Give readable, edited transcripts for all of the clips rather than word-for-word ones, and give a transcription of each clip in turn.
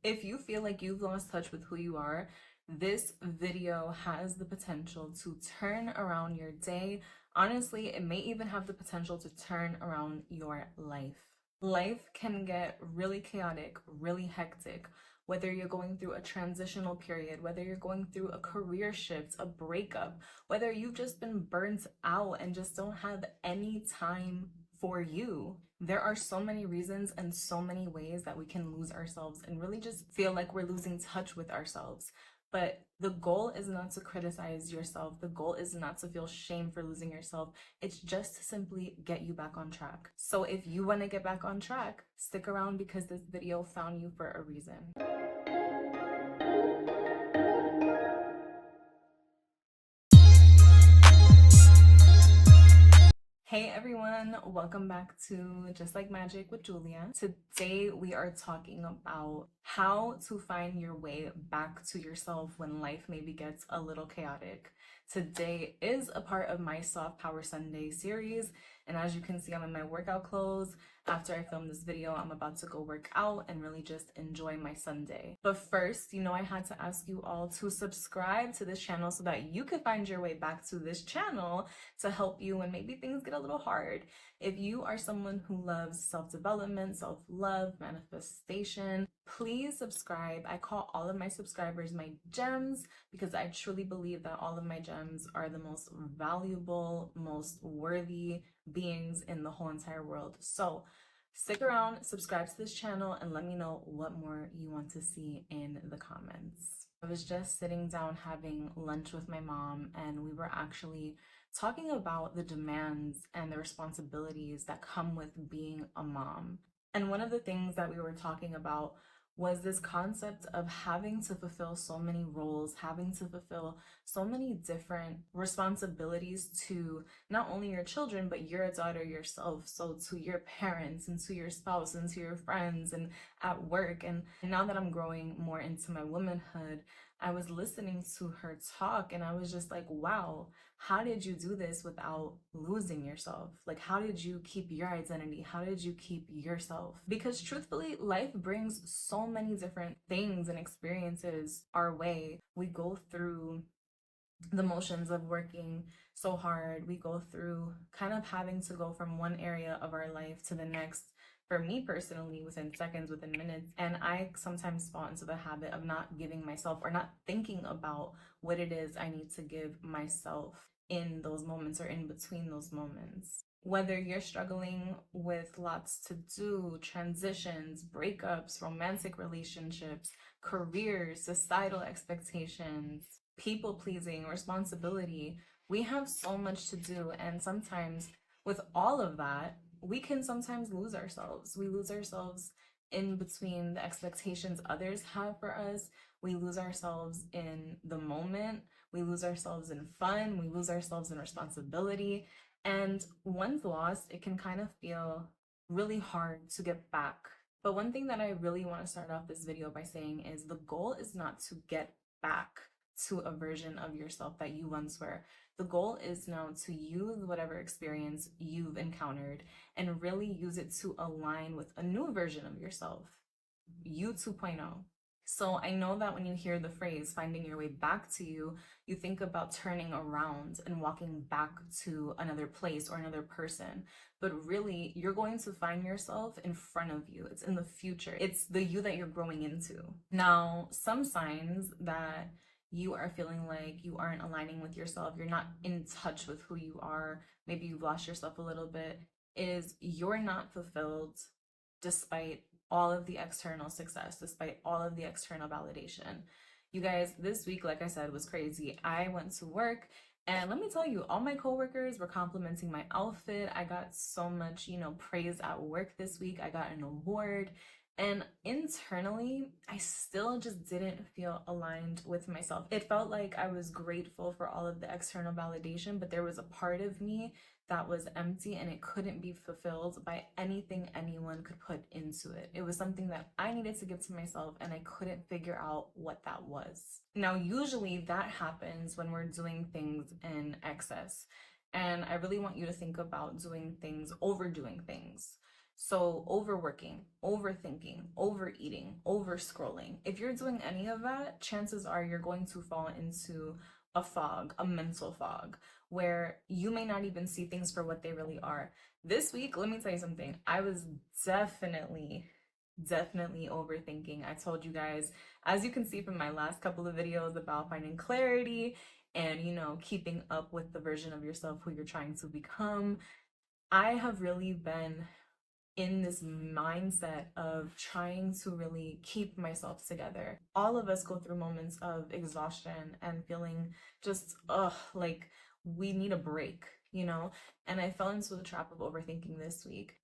If you feel like you've lost touch with who you are, this video has the potential to turn around your day. Honestly, it may even have the potential to turn around your life. Life can get really chaotic, really hectic, whether you're going through a transitional period, whether you're going through a career shift, a breakup, whether you've just been burnt out and just don't have any time for you. There are so many reasons and so many ways that we can lose ourselves and really just feel like we're losing touch with ourselves. But the goal is not to criticize yourself. The goal is not to feel shame for losing yourself. It's just to simply get you back on track. So if you want to get back on track, stick around because this video found you for a reason. Hey everyone, welcome back to Just Like Magic with Julia. Today we are talking about how to find your way back to yourself when life maybe gets a little chaotic. Today is a part of my Soft Power Sunday series, and as you can see, I'm in my workout clothes. After I film this video, I'm about to go work out and really just enjoy my Sunday. But first, I had to ask you all to subscribe to this channel so that you can find your way back to this channel to help you when maybe things get a little hard. If you are someone who loves self-development, self-love, manifestation, please subscribe. I call all of my subscribers my gems because I truly believe that all of my gems are the most valuable, most worthy beings in the whole entire world. So stick around, subscribe to this channel, and let me know what more you want to see in the comments. I was just sitting down having lunch with my mom, and we were actually talking about the demands and the responsibilities that come with being a mom. And one of the things that we were talking about was this concept of having to fulfill so many roles, having to fulfill so many different responsibilities to not only your children, but your daughter yourself. So to your parents and to your spouse and to your friends and at work. And now that I'm growing more into my womanhood, I was listening to her talk and I was just like, wow, how did you do this without losing yourself? Like, how did you keep your identity? How did you keep yourself? Because truthfully, life brings so many different things and experiences our way. We go through the motions of working so hard. We go through kind of having to go from one area of our life to the next. For me personally, within seconds, within minutes. And I sometimes fall into the habit of not giving myself or not thinking about what it is I need to give myself in those moments or in between those moments. Whether you're struggling with lots to do, transitions, breakups, romantic relationships, careers, societal expectations, people pleasing, responsibility, we have so much to do. And sometimes with all of that, we can sometimes lose ourselves. We lose ourselves in between the expectations others have for us. We lose ourselves in the moment. We lose ourselves in fun. We lose ourselves in responsibility. And once lost, it can kind of feel really hard to get back. But one thing that I really want to start off this video by saying is the goal is not to get back to a version of yourself that you once were. The goal is now to use whatever experience you've encountered and really use it to align with a new version of yourself, you 2.0. So I know that when you hear the phrase finding your way back to you, you think about turning around and walking back to another place or another person. But really, you're going to find yourself in front of you. It's in the future. It's the you that you're growing into. Now, some signs that you are feeling like you aren't aligning with yourself, you're not in touch with who you are, maybe you've lost yourself a little bit, is you're not fulfilled despite all of the external success, despite all of the external validation. You guys, this week, like I said, was crazy. I went to work and let me tell you, all my coworkers were complimenting my outfit. I got so much, praise at work this week. I got an award. And internally, I still just didn't feel aligned with myself. It felt like I was grateful for all of the external validation, but there was a part of me that was empty and it couldn't be fulfilled by anything anyone could put into it. It was something that I needed to give to myself and I couldn't figure out what that was. Now, usually that happens when we're doing things in excess. And I really want you to think about doing things, overdoing things. So, overworking, overthinking, overeating, overscrolling. If you're doing any of that, chances are you're going to fall into a fog, a mental fog, where you may not even see things for what they really are. This week, let me tell you something. I was definitely overthinking. I told you guys, as you can see from my last couple of videos about finding clarity and, keeping up with the version of yourself who you're trying to become. I have really been in this mindset of trying to really keep myself together. All of us go through moments of exhaustion and feeling just, like we need a break. And I fell into the trap of overthinking this week.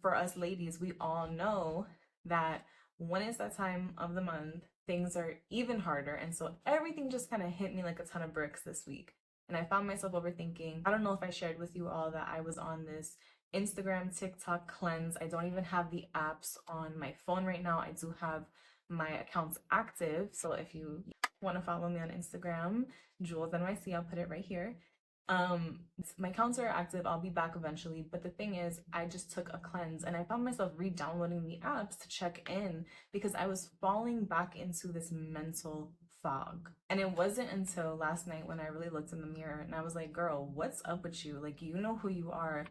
For us ladies, we all know that when it's that time of the month, things are even harder. And so everything just kind of hit me like a ton of bricks this week. And I found myself overthinking. I don't know if I shared with you all that I was on this Instagram, TikTok cleanse. I don't even have the apps on my phone right now. I do have my accounts active. So if you want to follow me on Instagram, Jules NYC, I'll put it right here. My accounts are active. I'll be back eventually. But the thing is, I just took a cleanse and I found myself re-downloading the apps to check in because I was falling back into this mental fog. And it wasn't until last night when I really looked in the mirror and I was like, girl, what's up with you? Like, you know who you are.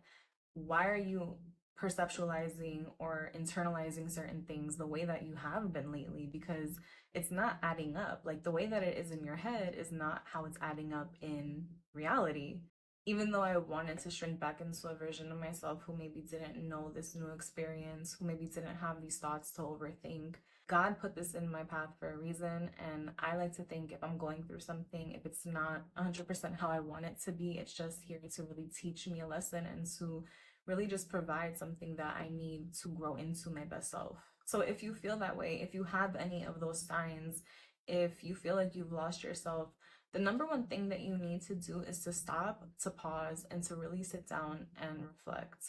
Why are you perceptualizing or internalizing certain things the way that you have been lately? Because it's not adding up. Like the way that it is in your head is not how it's adding up in reality. Even though I wanted to shrink back into a version of myself who maybe didn't know this new experience, who maybe didn't have these thoughts to overthink, God put this in my path for a reason. And I like to think if I'm going through something, if it's not 100% how I want it to be, it's just here to really teach me a lesson and to really just provide something that I need to grow into my best self. So if you feel that way, if you have any of those signs, if you feel like you've lost yourself, the number one thing that you need to do is to stop, to pause, and to really sit down and reflect.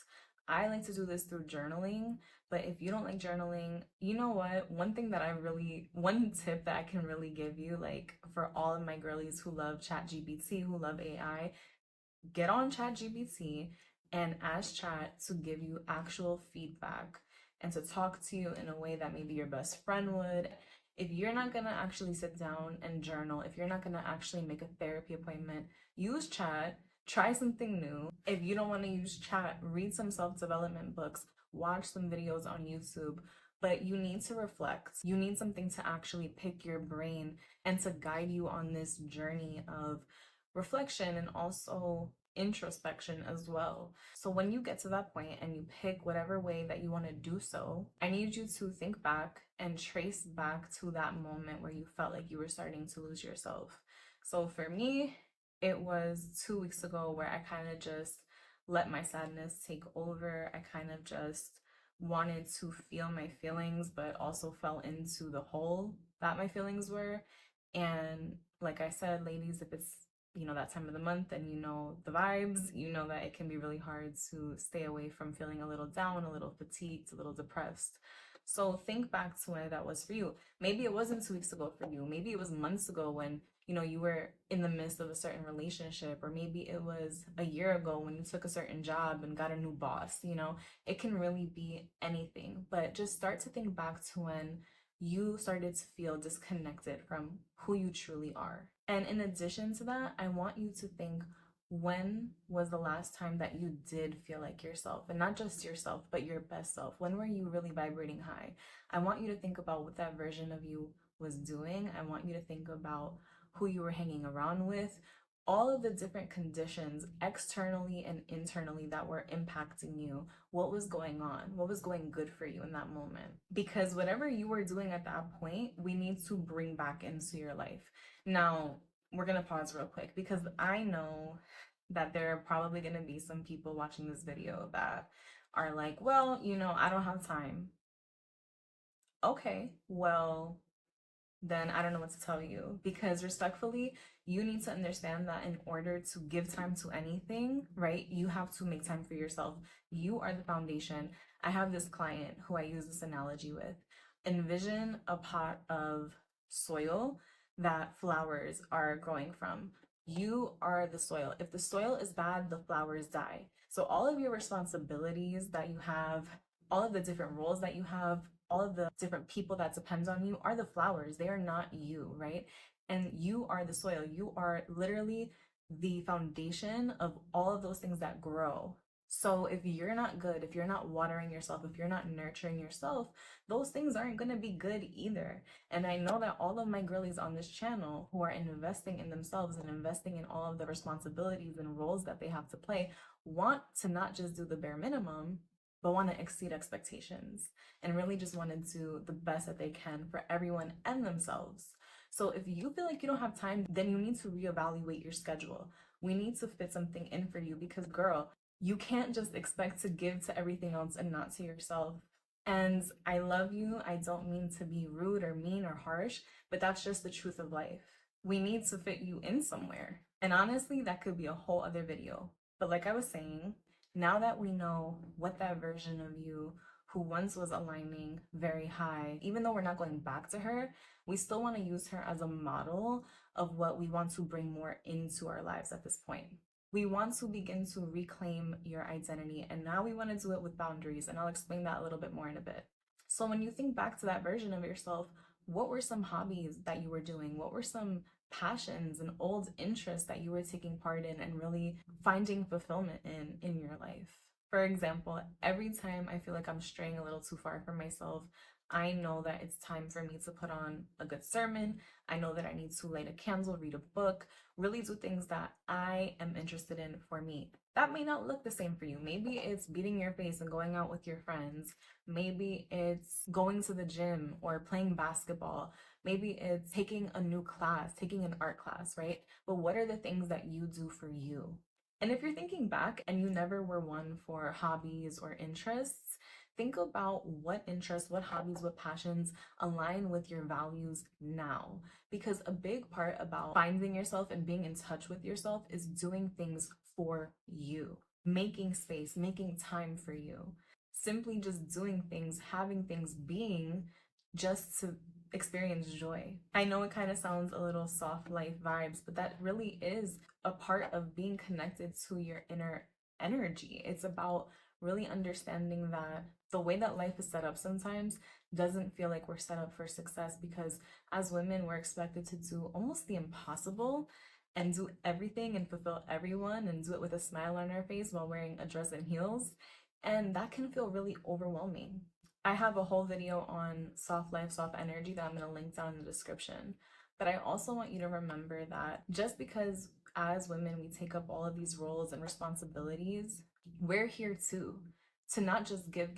I like to do this through journaling, but if you don't like journaling, you know what? One tip that I can really give you, like for all of my girlies who love ChatGPT, who love AI, get on ChatGPT and ask Chat to give you actual feedback and to talk to you in a way that maybe your best friend would. If you're not going to actually sit down and journal, if you're not going to actually make a therapy appointment, use Chat, try something new. If you don't want to use Chat, read some self development books, watch some videos on YouTube. But you need to reflect. You need something to actually pick your brain and to guide you on this journey of reflection and also introspection as well. So when you get to that point and you pick whatever way that you want to do so, I need you to think back and trace back to that moment where you felt like you were starting to lose yourself. So for me, it was 2 weeks ago where I kind of just let my sadness take over. I kind of just wanted to feel my feelings, but also fell into the hole that my feelings were. And like I said, ladies, if it's that time of the month and the vibes, that it can be really hard to stay away from feeling a little down, a little fatigued, a little depressed. So think back to when that was for you. Maybe it wasn't 2 weeks ago for you. Maybe it was months ago when you were in the midst of a certain relationship, or maybe it was a year ago when you took a certain job and got a new boss. It can really be anything, but just start to think back to when you started to feel disconnected from who you truly are. And in addition to that, I want you to think, when was the last time that you did feel like yourself? And not just yourself, but your best self. When were you really vibrating high? I want you to think about what that version of you was doing. I want you to think about who you were hanging around with, all of the different conditions externally and internally that were impacting you. What was going on? What was going good for you in that moment? Because whatever you were doing at that point, we need to bring back into your life. Now, we're going to pause real quick because I know that there are probably going to be some people watching this video that are like, well, I don't have time. Okay, well, then I don't know what to tell you, because respectfully, you need to understand that in order to give time to anything, right, you have to make time for yourself. You are the foundation. I have this client who I use this analogy with. Envision a pot of soil that flowers are growing from. You are the soil. If the soil is bad, the flowers die. So all of your responsibilities that you have All of the different roles that you have, all of the different people that depend on you are the flowers. They are not you, right? And you are the soil. You are literally the foundation of all of those things that grow. So if you're not good, if you're not watering yourself, if you're not nurturing yourself, those things aren't going to be good either. And I know that all of my girlies on this channel who are investing in themselves and investing in all of the responsibilities and roles that they have to play want to not just do the bare minimum, but want to exceed expectations and really just want to do the best that they can for everyone and themselves. So if you feel like you don't have time, then you need to reevaluate your schedule. We need to fit something in for you because, girl, you can't just expect to give to everything else and not to yourself. And I love you. I don't mean to be rude or mean or harsh, but that's just the truth of life. We need to fit you in somewhere. And honestly, that could be a whole other video. But like I was saying, now that we know what that version of you who once was aligning very high, even though we're not going back to her, we still want to use her as a model of what we want to bring more into our lives at this point. We want to begin to reclaim your identity, and now we want to do it with boundaries, and I'll explain that a little bit more in a bit. So when you think back to that version of yourself, what were some hobbies that you were doing? What were some passions and old interests that you were taking part in and really finding fulfillment in your life? For example, every time I feel like I'm straying a little too far from myself, I know that it's time for me to put on a good sermon. I know that I need to light a candle, read a book, really do things that I am interested in for me. That may not look the same for you. Maybe it's beating your face and going out with your friends. Maybe it's going to the gym or playing basketball. Maybe it's taking a new class, taking an art class, right? But what are the things that you do for you? And if you're thinking back and you never were one for hobbies or interests, think about what interests, what hobbies, what passions align with your values now. Because a big part about finding yourself and being in touch with yourself is doing things for you, making space, making time for you. Simply just doing things, having things, being just to experience joy. I know it kind of sounds a little soft life vibes, but that really is a part of being connected to your inner energy. It's about really understanding that the way that life is set up sometimes doesn't feel like we're set up for success because as women, we're expected to do almost the impossible and do everything and fulfill everyone and do it with a smile on our face while wearing a dress and heels. And that can feel really overwhelming. I have a whole video on soft life, soft energy that I'm going to link down in the description. But I also want you to remember that just because as women we take up all of these roles and responsibilities, we're here too. To not just give,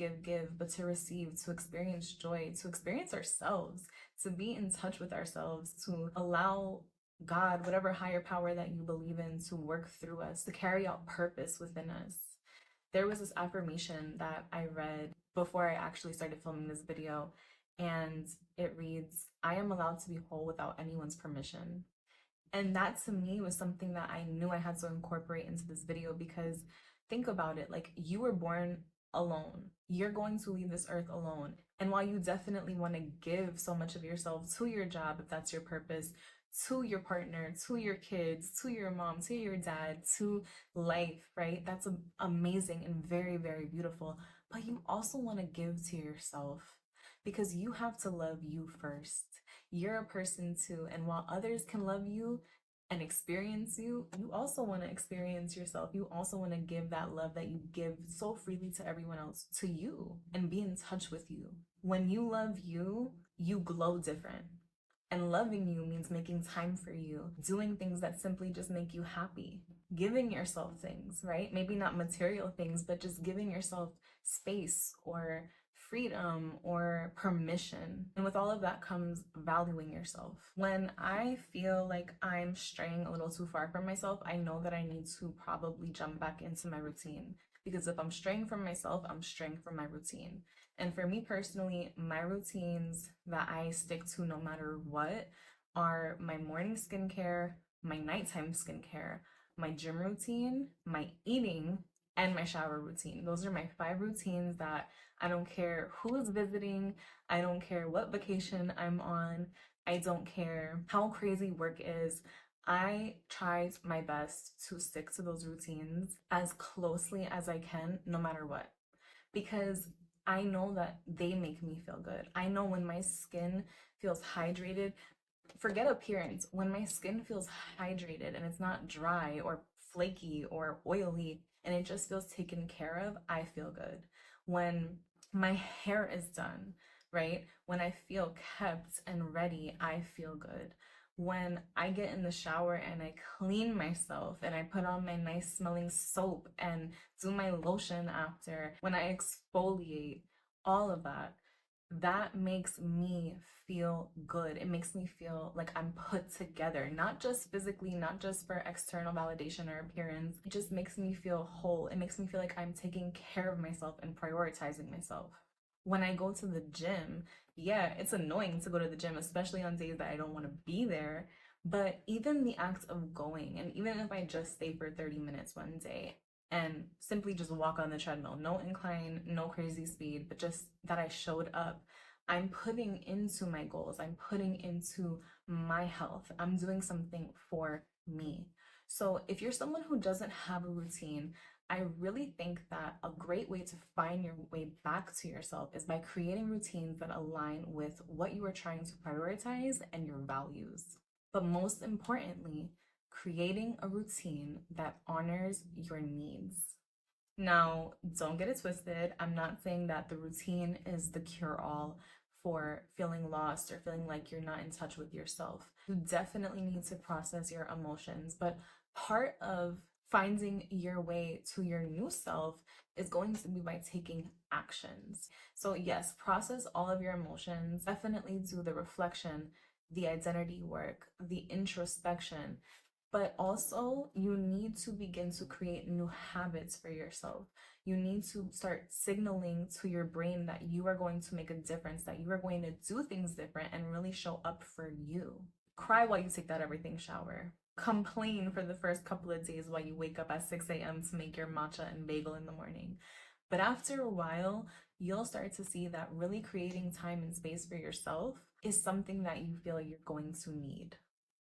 but to receive, to experience joy, to experience ourselves, to be in touch with ourselves, to allow God, whatever higher power that you believe in, to work through us, to carry out purpose within us. There was this affirmation that I read before I actually started filming this video, and it reads, I am allowed to be whole without anyone's permission. And that to me was something that I knew I had to incorporate into this video because think about it, like you were born alone. You're going to leave this earth alone. And while you definitely want to give so much of yourself to your job, if that's your purpose, to your partner, to your kids, to your mom, to your dad, to life, right? That's amazing and very, very beautiful. But you also want to give to yourself because you have to love you first. You're a person too. And while others can love you and experience you, you also want to experience yourself. You also want to give that love that you give so freely to everyone else to you and be in touch with you. When you love you, you glow different. And loving you means making time for you, doing things that simply just make you happy, giving yourself things, right? Maybe not material things, but just giving yourself space or freedom or permission. And with all of that comes valuing yourself. When I feel like I'm straying a little too far from myself, I know that I need to probably jump back into my routine. Because if I'm straying from myself, I'm straying from my routine. And for me personally, my routines that I stick to no matter what are my morning skincare, my nighttime skincare, my gym routine, my eating, and my shower routine. Those are my 5 routines that I don't care who is visiting, I don't care what vacation I'm on, I don't care how crazy work is. I try my best to stick to those routines as closely as I can, no matter what. Because I know that they make me feel good. I know when my skin feels hydrated, forget appearance, when my skin feels hydrated and it's not dry or flaky or oily and it just feels taken care of, I feel good. When my hair is done, right? When I feel kept and ready, I feel good. When I get in the shower and I clean myself and I put on my nice smelling soap and do my lotion after, when I exfoliate, all of that, that makes me feel good. It makes me feel like I'm put together, not just physically, not just for external validation or appearance. It just makes me feel whole. It makes me feel like I'm taking care of myself and prioritizing myself. When I go to the gym, yeah, it's annoying to go to the gym, especially on days that I don't want to be there. But even the act of going, and even if I just stay for 30 minutes one day, and simply just walk on the treadmill. No incline, no crazy speed, but just that I showed up. I'm putting into my goals. I'm putting into my health. I'm doing something for me. So if you're someone who doesn't have a routine, I really think that a great way to find your way back to yourself is by creating routines that align with what you are trying to prioritize and your values. But most importantly, creating a routine that honors your needs. Now, don't get it twisted. I'm not saying that the routine is the cure all for feeling lost or feeling like you're not in touch with yourself. You definitely need to process your emotions, but part of finding your way to your new self is going to be by taking actions. So, yes, process all of your emotions, definitely do the reflection, the identity work, the introspection, but also you need to begin to create new habits for yourself. You need to start signaling to your brain that you are going to make a difference, that you are going to do things different and really show up for you. Cry while you take that everything shower. Complain for the first couple of days while you wake up at 6 a.m. to make your matcha and bagel in the morning. But after a while, you'll start to see that really creating time and space for yourself is something that you feel you're going to need.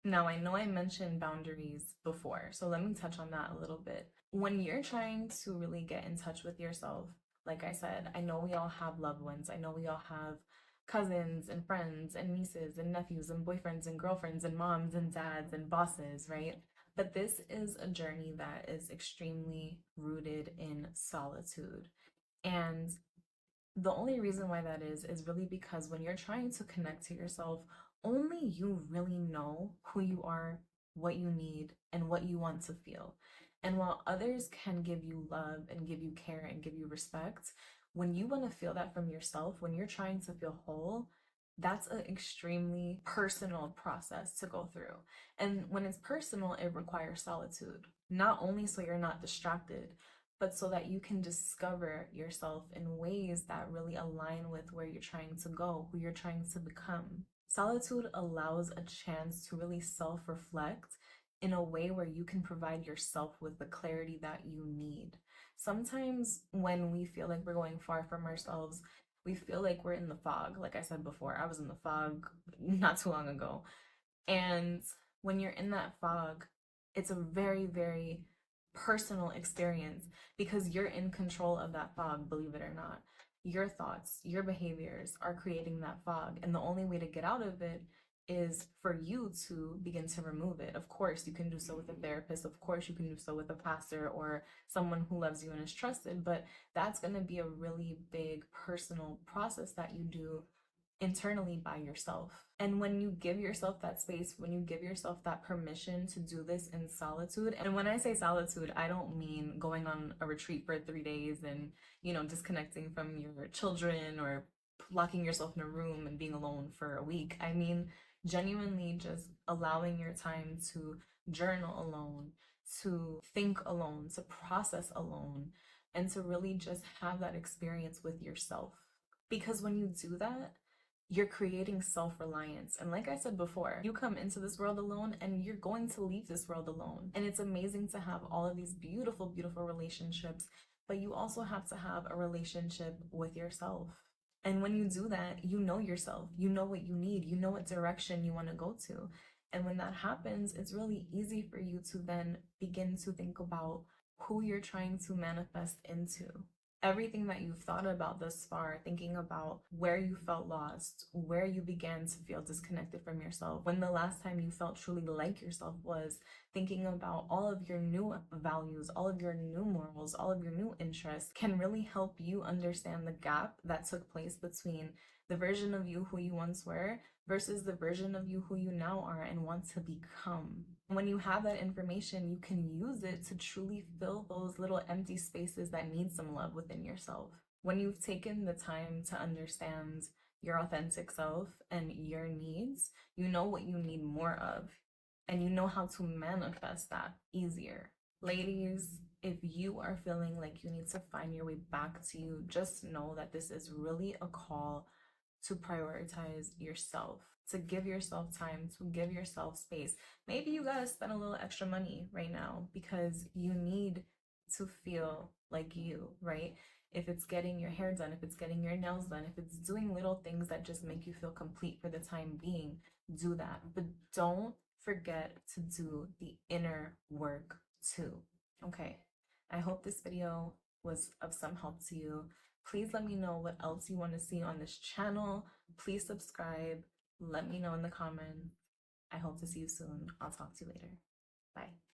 Now, I know I mentioned boundaries before, so let me touch on that a little bit. When you're trying to really get in touch with yourself, like I said, I know we all have loved ones. I know we all have cousins and friends and nieces and nephews and boyfriends and girlfriends and moms and dads and bosses, right? But this is a journey that is extremely rooted in solitude. And the only reason why that is really because when you're trying to connect to yourself, only you really know who you are, what you need, and what you want to feel. And while others can give you love and give you care and give you respect, when you want to feel that from yourself, when you're trying to feel whole, that's an extremely personal process to go through. And when it's personal, it requires solitude, not only so you're not distracted, but so that you can discover yourself in ways that really align with where you're trying to go, who you're trying to become. Solitude allows a chance to really self reflect in a way where you can provide yourself with the clarity that you need. Sometimes when we feel like we're going far from ourselves, we feel like we're in the fog. Like I said before, I was in the fog not too long ago. And when you're in that fog, it's a very, very personal experience because you're in control of that fog, believe it or not. Your thoughts, your behaviors are creating that fog. And the only way to get out of it is for you to begin to remove it. Of course, you can do so with a therapist. Of course, you can do so with a pastor or someone who loves you and is trusted. But that's going to be a really big personal process that you do internally by yourself. And when you give yourself that space, when you give yourself that permission to do this in solitude, and when I say solitude, I don't mean going on a retreat for 3 days and, disconnecting from your children or locking yourself in a room and being alone for a week. I mean, genuinely just allowing your time to journal alone, to think alone, to process alone, and to really just have that experience with yourself. Because when you do that, you're creating self-reliance. And like I said before, you come into this world alone and you're going to leave this world alone. And it's amazing to have all of these beautiful, beautiful relationships, but you also have to have a relationship with yourself. And when you do that, you know yourself, you know what you need, you know what direction you want to go to. And when that happens, it's really easy for you to then begin to think about who you're trying to manifest into. everything that you've thought about thus far, thinking about where you felt lost, where you began to feel disconnected from yourself, when the last time you felt truly like yourself was, thinking about all of your new values, all of your new morals, all of your new interests can really help you understand the gap that took place between the version of you who you once were versus the version of you who you now are and want to become. When you have that information, you can use it to truly fill those little empty spaces that need some love within yourself. When you've taken the time to understand your authentic self and your needs, you know what you need more of, and you know how to manifest that easier. Ladies, if you are feeling like you need to find your way back to you, just know that this is really a call to prioritize yourself, to give yourself time, to give yourself space. Maybe you gotta spend a little extra money right now because you need to feel like you, right? If it's getting your hair done, if it's getting your nails done, if it's doing little things that just make you feel complete for the time being, do that. But don't forget to do the inner work too. Okay. I hope this video was of some help to you. Please let me know what else you want to see on this channel. Please subscribe. Let me know in the comments. I hope to see you soon. I'll talk to you later. Bye.